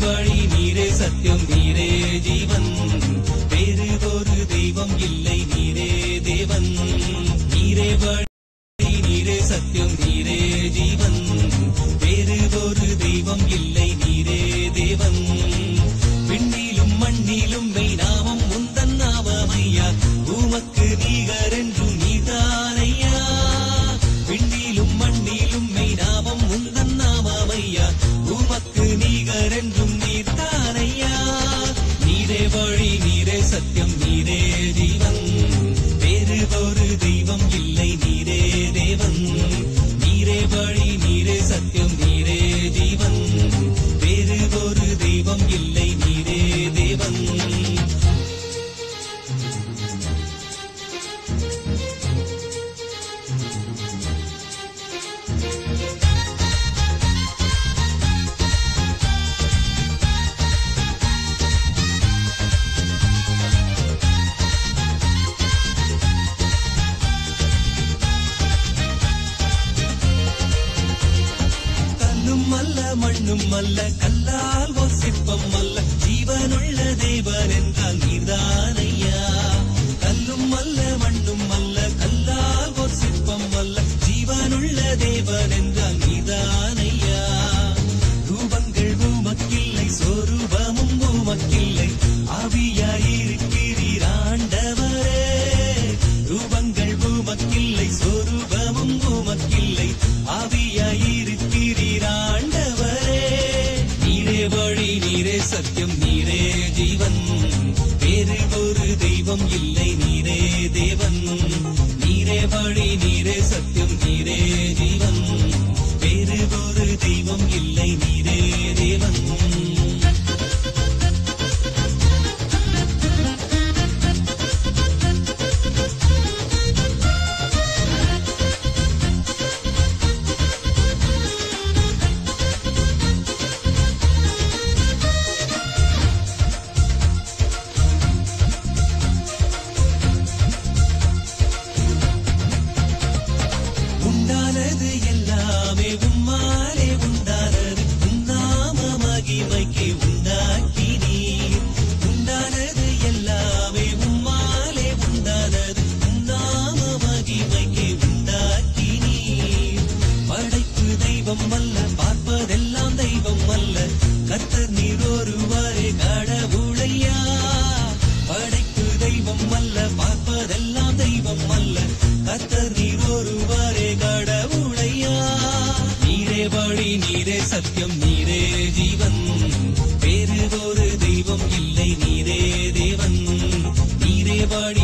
வழி நீரே சத்தியம் நீரே ஜீவன் வேறு ஒரு தெய்வம் இல்லை நீரே தேவன் நீரே வழி நீரே சத்தியம் நீரே ஜீவன் வேறு ஒரு தெய்வம் இல்லை நீரே தேவன் விண்ணிலும் மண்ணிலும் மெய் நாமம் முந்தன் நாமமையா உமக்கு நீகரென்று நீதானையா விண்ணிலும் மண்ணிலும் மெய் நாமம் முந்தன் நாமமையா உமக்கு நீகரென்றும் நீதானையா நீரே வழி நீரே சத்தியம் நீரே ஜீவன் வேறு ஒரு தெய்வம் இல்லை நீரே தேவன் நீரே வழி நீரே சத்தியம் நீரே ஜீவன் வேறு ஒரு தெய்வம் இல்லை நீரே தேவன் மண்ணும் அல்ல கல்லால் ஒரு சிற்பம் அல்ல ஜீவனுள்ள தேவன் என்றால் நீர்தானையா கல்லும் அல்ல மண்ணும் அல்ல கல்லால் ஒரு சிற்பம் அல்ல ஜீவனுள்ள தேவன் என்றால் நீர்தானையா ரூபங்கள் உமக்கில்லை சொரூபமும் உமக்கில்லை ஆவியாயிருக்கிறீர் ஆண்டவரே ரூபங்கள் உமக்கில்லை சொரூபமும் உமக்கில்லை ஆவியாயிருக்கிறீர் ஆண்டவரே நீரே வழி நீரே சத்தியம் நீரே ஜீவன் வேறு ஒரு தெய்வம் இல்லை நீரே தேவன் நீரே வழி நீரே சத்தியம் நீரே ஜீவன் வேறு ஒரு தெய்வம் இல்லை நீரே தேவன் உண்டானது எல்லாமே உம்மாலே உண்டானது உன்னாம மகிமைக்கு உண்டாக்கினீர் உண்டானது எல்லாமே உம்மாலே உண்டானது உன்னாம மகிமைக்கு உண்டாக்கினீர் படைப்பு தெய்வம் அல்ல பார்ப்பதெல்லாம் தெய்வம் அல்ல கர்த்தர் நீர் ஒருவரே கடவுளையா படைப்பு தெய்வம் அல்ல பார்ப்பதெல்லாம் தெய்வம் அல்ல கர்த்தர் நீர் ஒருவரே கடவுளையா நீரே வழி நீரே சத்தியம் நீரே ஜீவன் வேறு ஒரு தெய்வம் இல்லை நீரே தேவன் நீரே வழி